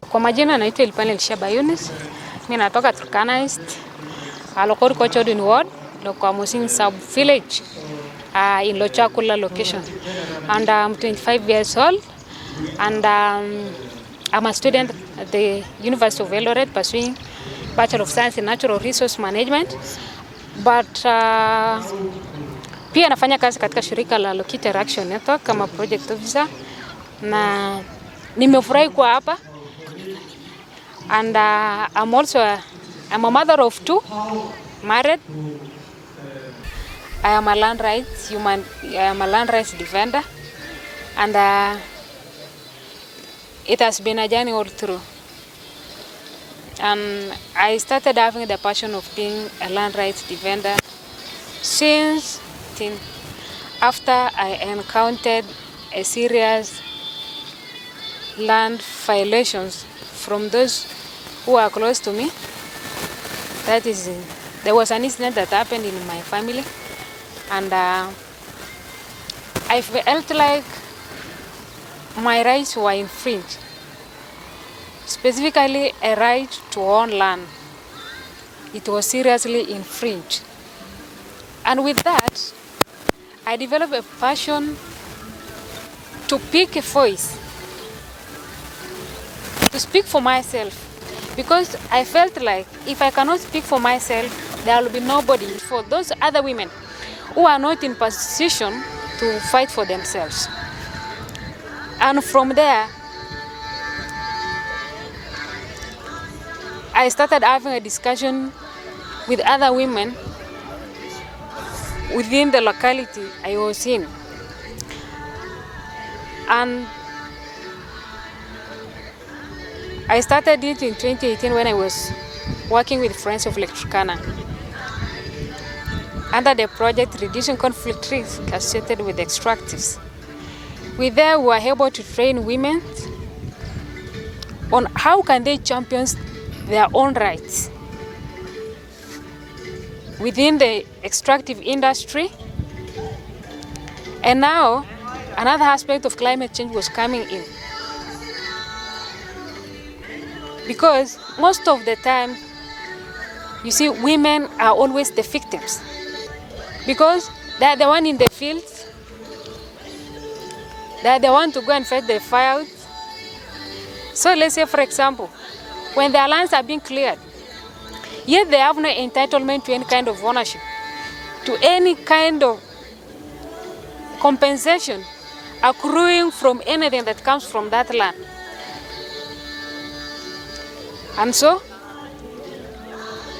Kwa majina naitwa Elisheba Eunice. Mimi natoka Turkana East, Lokori Kochodin Ward, Lokwa Musing Sub Village, in Lochakula location. And I'm 25 years old, and I'm a student at the University of Eldoret pursuing Bachelor of Science in Natural Resource Management. But pia nafanya kazi katika shirika la Locator Action Network kama project officer, na nimefurahi kwa hapa. And I'm a mother of 2, married. I am a land rights defender, and it has been a journey all through. And I started having the passion of being a land rights defender since after I encountered a serious land violations from those who are close to me. That is, there was an incident that happened in my family, and I felt like my rights were infringed. Specifically, a right to own land. It was seriously infringed. And with that, I developed a passion to pick a voice, to speak for myself, because I felt like if I cannot speak for myself, there will be nobody for those other women who are not in position to fight for themselves. And from there, I started having a discussion with other women within the locality I was in. And I started it in 2018 when I was working with Friends of Lake Turkana under the project Reducing Conflict Risk associated with extractives. We were able to train women on how can they champion their own rights within the extractive industry. And now another aspect of climate change was coming in, because most of the time, you see, women are always the victims, because they're the one in the fields, they're the one to go and fight the fires. So let's say, for example, when their lands are being cleared, yet they have no entitlement to any kind of ownership, to any kind of compensation accruing from anything that comes from that land. And so,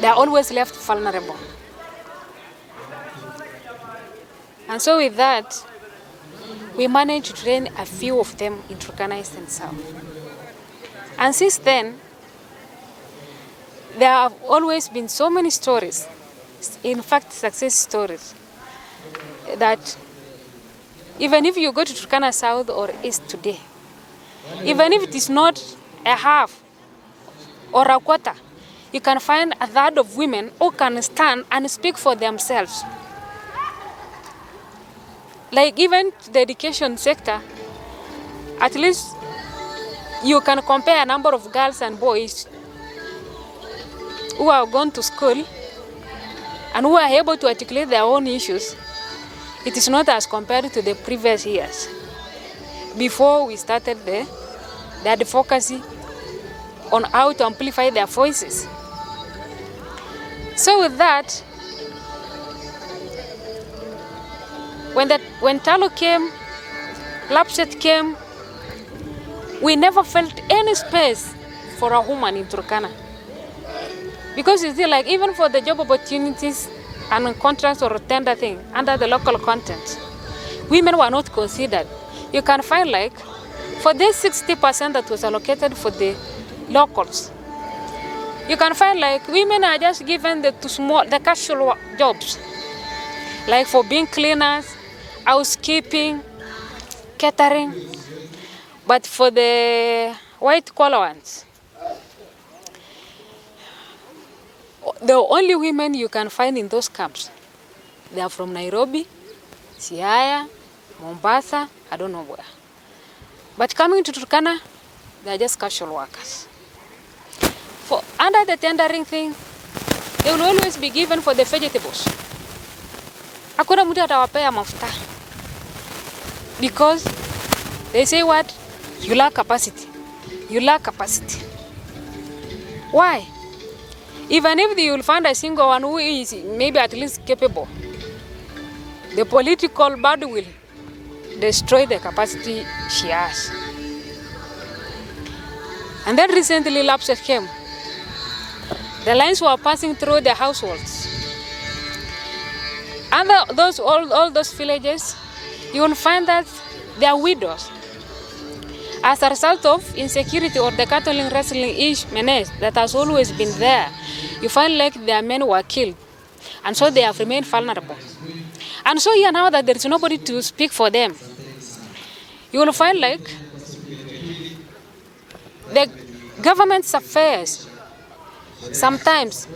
they are always left vulnerable. And so with that, we managed to train a few of them in Turkana East and South. And since then, there have always been so many stories, in fact, success stories, that even if you go to Turkana South or East today, even if it is not a half or a quarter, you can find a third of women who can stand and speak for themselves. Like even the education sector, at least you can compare a number of girls and boys who have gone to school and who are able to articulate their own issues. It is not as compared to the previous years, before we started the advocacy on how to amplify their voices. So with that, when Talo came, Lapset came, we never felt any space for a woman in Turkana. Because it's still like, even for the job opportunities and contracts or tender thing under the local content, women were not considered. You can find like, for this 60% that was allocated for the locals, you can find like women are just given the casual jobs, like for being cleaners, housekeeping, catering. But for the white collar ones, the only women you can find in those camps, they are from Nairobi, Siaya, Mombasa, I don't know where. But coming to Turkana, they are just casual workers. under the tendering thing, they will always be given for the vegetables. Hakuna mtu atawapea mafuta. Because they say what? You lack capacity. You lack capacity. Why? Even if you will find a single one who is maybe at least capable, the political body will destroy the capacity she has. And then recently lapses came. The lines were passing through the households. And all those villages, you will find that they are widows. As a result of insecurity or the cattle wrestling menace that has always been there, you find like their men were killed. And so they have remained vulnerable. And so here now that there is nobody to speak for them, you will find like the government's affairs, sometimes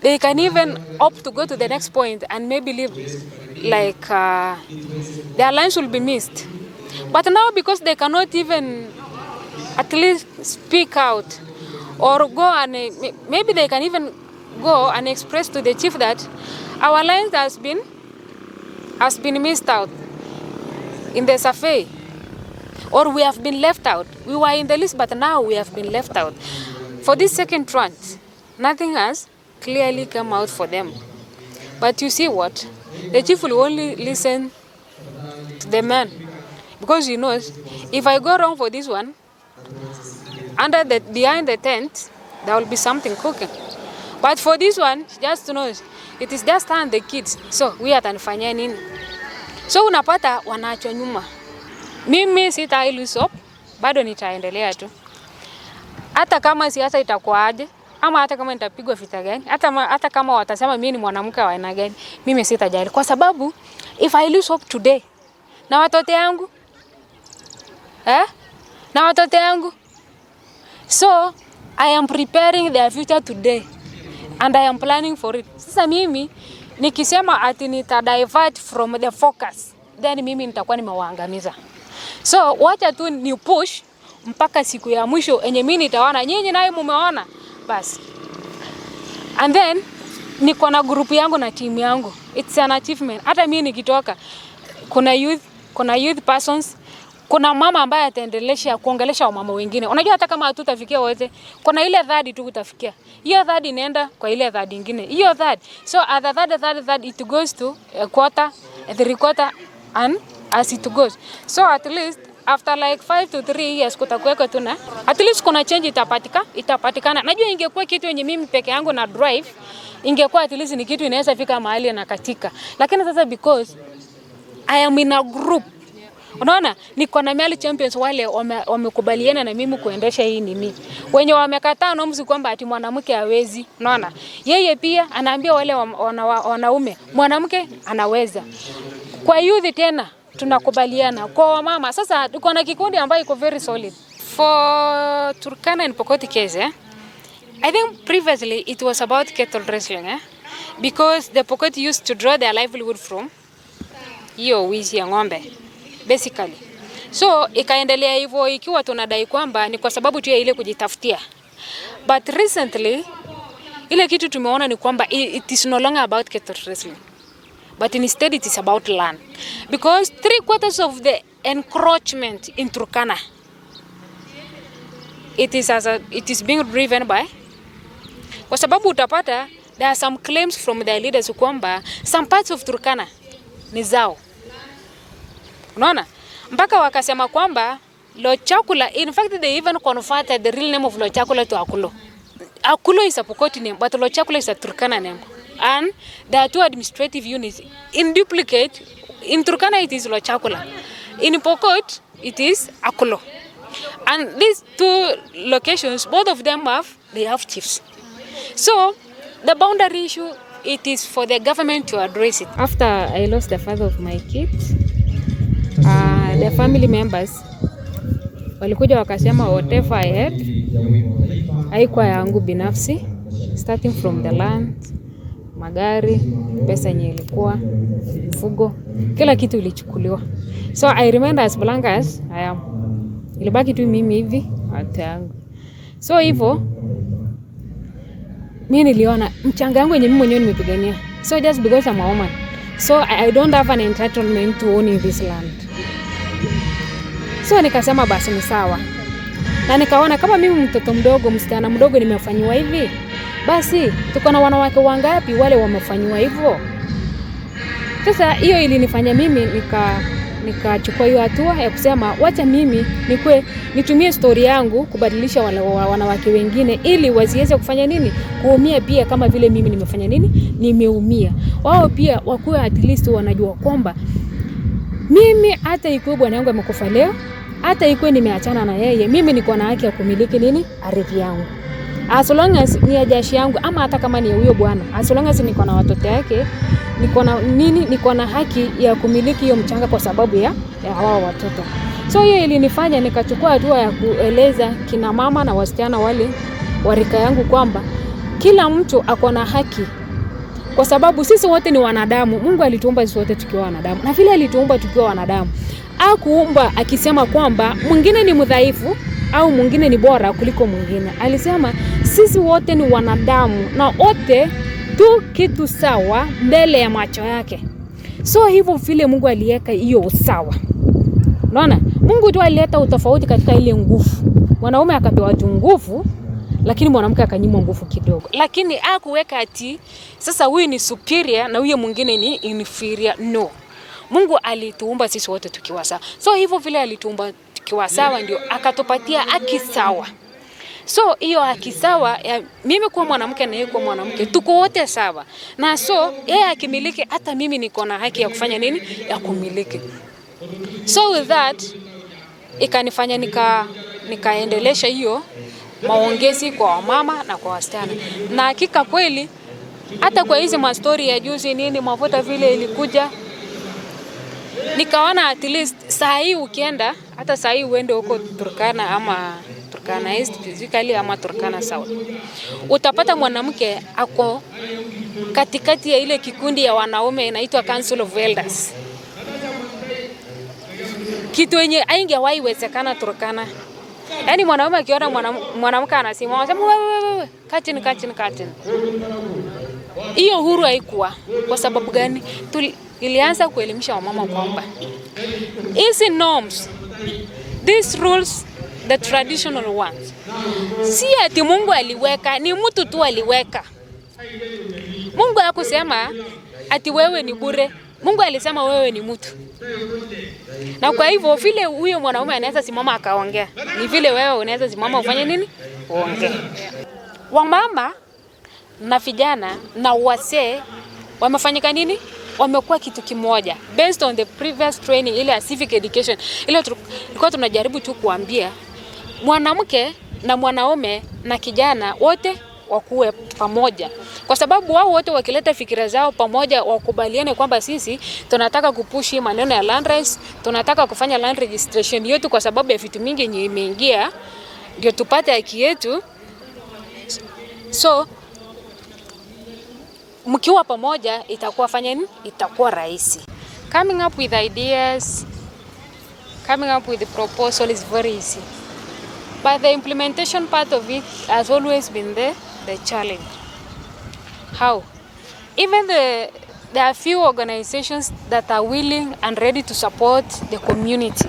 they can even opt to go to the next point and maybe leave, like their lines will be missed. But now because they cannot even at least speak out or go and maybe they can even go and express to the chief that our lines has been missed out in the survey, or we have been left out. We were in the list, but now we have been left out. For this second tranche, nothing has clearly come out for them. But you see what? The chief will only listen to the man, because he knows if I go wrong for this one, behind the tent, there will be something cooking. But for this one, just knows it is just and the kids. So we atanifanyia nini? So unapata wanaachwa nyuma. Mimi sitailusi up, bado nitaendelea tu. Hata kama siasa itakuwa aje, ama hata kama nitapigwa vita gani, hata kama watasema mimi ni mwanamke wa aina gani, mimi sitajali. Kwa sababu if I lose hope today, na watoto yangu, na watoto yangu. So I am preparing their future today and I am planning for it. Sasa mimi nikisema ati nitadivert from the focus, then mimi nitakuwa nimewaangamiza. So wacha tu ni push mpaka siku ya mwisho enye mimi nitaona nyinyi naye mumeona basi. And then niko na group yangu na team yangu. It's an achievement. Hata mimi nikitoka kuna youth persons, kuna mama ambaye ataendelesha kuongelesha wamama wengine. Unajua hata kama hatutafikia wote, kuna ile third tu kutafikia. Hiyo third inaenda kwa ile third nyingine. Hiyo third. So at the third it goes to a quarter, a 3/4 and as it goes. So at least after like 5 to 3 years kutakuweko tuna at least kuna change itapatikana. Najua ingekuwa kitu yenye mimi peke yangu na drive, ingekuwa at least ni kitu inaweza fika mahali na katika. Lakini sasa because I am in a group, unaona niko na male champions wale wamekubaliana na mimi kuendesha hii nini. Wenye wamekataa nomsi kwamba ati mwanamke hawezi, unaona. Yeye pia anaambia wale wanaume mwanamke anaweza. Kwa youth tena tunakubaliana. Kwa mama sasa tuko na kikundi ambayo iko very solid. For Turkana and Pokoti case, I think previously it was about cattle wrestling, because the Pokoti used to draw their livelihood from hiyo wizi ya ng'ombe basically. So ikaendelea hivyo ikiwa tunadai kwamba ni kwa sababu tu ya ile kujitafutia. But recently ile kitu tumeona ni kwamba it is no longer about cattle wrestling, but instead it is about land, because 3/4 of the encroachment in Turkana it is being driven by, kwa sababu utapata there are some claims from the leaders kwamba some parts of Turkana ni zao, unaona, mpaka wakasema kwamba Lochakula, in fact they even converted the real name of Lochakula to Akulo. Akulo is a Pokoti name, but Lochakula is a Turkana name. And there are two administrative units. In duplicate, in Turkana it is Lochakula. In Pokot, it is Akulo. And these two locations, both of them they have chiefs. So the boundary issue, it is for the government to address it. After I lost the father of my kids, the family members walikuja wakasema whatever I had haikuwa yangu binafsi, starting from the land, magari, pesa yenye ilikuwa, mfugo, kila kitu ilichukuliwa. So I remained as blank as I am. Ilibaki tu mimi hivi hata yangu. So hivyo mimi niliona mchanga yangu yenye mimi mwenyewe nimepigania. So just because I'm a woman, so I don't have an entitlement to owning this land. So nikasema basi ni sawa. Na nikaona kama mimi mtoto mdogo, msichana mdogo nimefanywa hivi, basi tuko na wanawake wangapi wale wamefanywa hivyo? Sasa hiyo ilinifanya mimi nikachukua hiyo hatua ya kusema wacha mimi nitumie story yangu kubadilisha wanawake wengine ili wasiweze kufanya nini? Kuumia pia kama vile mimi nimefanya nini? Nimeumia. Wao pia wakuwe at least wanajua kwamba mimi hata ikuwe bwana yangu amekufa leo, hata ikuwe nimeachana na yeye, mimi niko na haki ya kumiliki nini? Ardhi yangu. As long as ni ajashi yangu, ama hata kama ni huyo bwana, as long as niko na watoto yake, niko na haki ya kumiliki hiyo mchanga kwa sababu ya hao watoto. So hiyo ilinifanya nikachukua hatua ya kueleza kina mama na wasichana wale warika yangu kwamba kila mtu ako na haki, kwa sababu sisi wote ni wanadamu. Mungu alituumba sisi wote tukiwa wanadamu, na vile alituumba tukiwa wanadamu, hakuumba akisema kwamba mwingine ni mdhaifu au mwingine ni bora kuliko mwingine. Alisema sisi wote ni wanadamu na wote tu kitu sawa mbele ya macho yake. So hivyo vile Mungu aliweka hiyo usawa. Unaona? Mungu tu alileta utofauti katika ile nguvu. Mwanaume akapewa nguvu, lakini mwanamke akanyimwa nguvu kidogo. Lakini hakuweka ati sasa huyu ni superior na huyu mwingine ni inferior. No. Mungu alituumba sisi wote tukiwa sawa. So hivyo vile alituumba tukiwa sawa ndio akatupatia haki sawa. So hiyo haki sawa ya mimi kuwa mwanamke na yeye kuwa mwanamke, tuko wote sawa. Na so yeye akimiliki, hata mimi niko na haki ya kufanya nini? Ya kumiliki. So with that ikanifanya nikaendelesha hiyo maongezi kwa mama na kwa wasichana. Na hakika kweli hata kwa hizi mastori ya juzi nini mafuta vile ilikuja, nikaona at least saa hii ukienda, hata saa hii uende huko Turkana ama Turkana East physically ama Turkana South, utapata mwanamke ako katikati ya ile kikundi ya wanaume inaitwa Council of Elders. Kitu yenye haingewahi wezekana Turkana. Yaani mwanaume akiona mwanamke anasimama, anasema wewe kachini. Hiyo huru haikuwa. Kwa sababu gani? Ilianza kuelimisha wamama kwamba hizi norms, these rules, the traditional ones, si ati Mungu aliweka, ni mtu tu aliweka. Mungu hakusema ati wewe ni bure. Mungu alisema wewe ni mtu. Na kwa hivyo vile huyo mwanaume anaweza simama akaongea, ni vile wewe unaweza simama ufanye nini? Uongee. Wamama na vijana na wazee wamefanyika nini? Wamekuwa kitu kimoja based on the previous training ile ya civic education. Ile tulikuwa tunajaribu tu kuambia mwanamke na mwanaume na kijana wote wakuwe pamoja, kwa sababu wao wote wakileta fikira zao pamoja, wakubaliane kwamba sisi tunataka kupushi maneno ya land rights, tunataka kufanya land registration yetu kwa sababu ya vitu mingi yenye imeingia ndio tupate haki yetu. So mkiwa pamoja itakuwa fanya nini? Itakuwa rahisi. Coming up with ideas, coming up with the proposal is very easy, but the implementation part of it has always been the challenge. How? Even there are few organizations that are willing and ready to support the community.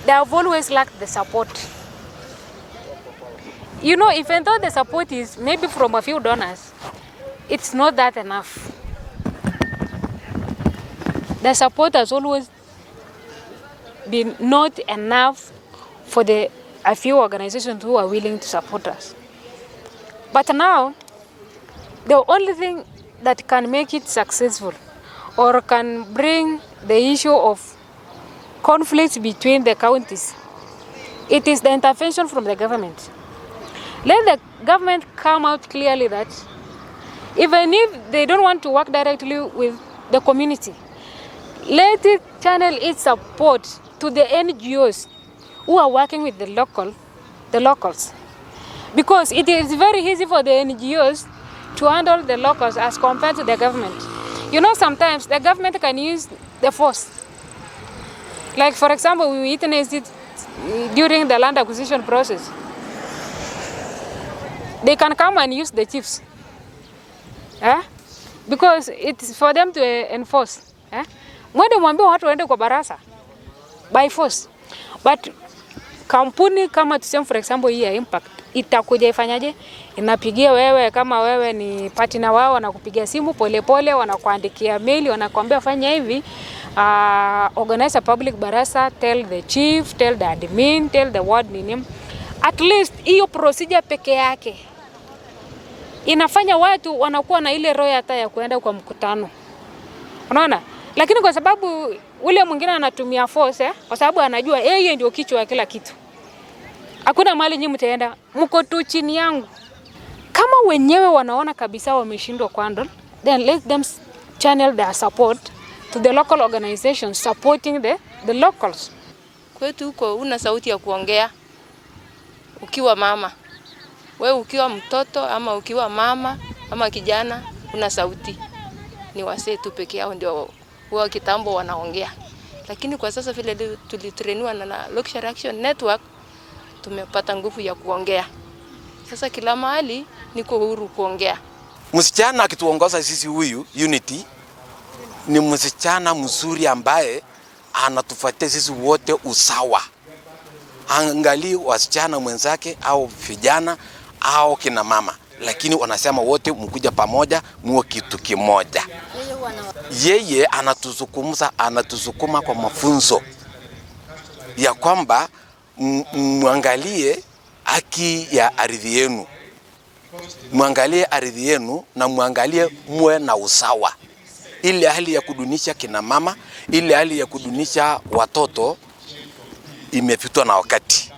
They have always lacked the support. You know, even though the support is maybe from a few donors, it's not that enough. The support has always been not enough for a few organizations who are willing to support us. But now, the only thing that can make it successful or can bring the issue of conflicts between the counties, it is the intervention from the government. Let the government come out clearly that even if they don't want to work directly with the community, let it channel its support to the NGOs who are working with the locals. Because it is very easy for the NGOs to handle the locals as compared to the government. You know, sometimes the government can use the force. Like, for example, we witnessed it during the land acquisition process. they can come and use the chiefs. Because it's for them to enforce. Mwende mwambie watu waende kwa baraza by force. But kampuni kama tuseme for example hii ya Impact itakuja ifanyaje? Inapigia wewe kama wewe ni partner wao, wanakupigia simu polepole, wanakuandikia mail, wanakuambia fanya hivi, organize a public baraza, tell the chief, tell the admin, tell the ward nini. At least hiyo procedure peke yake inafanya watu wanakuwa na ile roho hata ya kuenda kwa mkutano. Unaona? Lakini kwa sababu ule mwingine anatumia force, kwa sababu anajua yeye ndio kichwa ya kila kitu. Hakuna mahali nyinyi mtaenda, mko tu chini yangu. Kama wenyewe wanaona kabisa wameshindwa kuhandle, then let them channel their support to the local organizations supporting the locals. Kwetu huko una sauti ya kuongea ukiwa mama. Wewe ukiwa mtoto ama ukiwa mama ama kijana una sauti. Ni wasee tu peke yao ndio wao kitambo wanaongea. Lakini kwa sasa vile tulitrainiwa na Local Action Network tumepata nguvu ya kuongea. Sasa kila mahali niko huru kuongea. Msichana akituongoza sisi huyu Unity ni msichana mzuri ambaye anatufuatia sisi wote usawa. Angalii wasichana mwenzake au vijana au kina mama, lakini wanasema wote mkuja pamoja muwe kitu kimoja. Yeye anatusukuma kwa mafunzo ya kwamba muangalie haki ya ardhi yenu. Muangalie ardhi yenu na muangalie muwe na usawa. Ile hali ya kudunisha kina mama, ile hali ya kudunisha watoto imepitwa na wakati.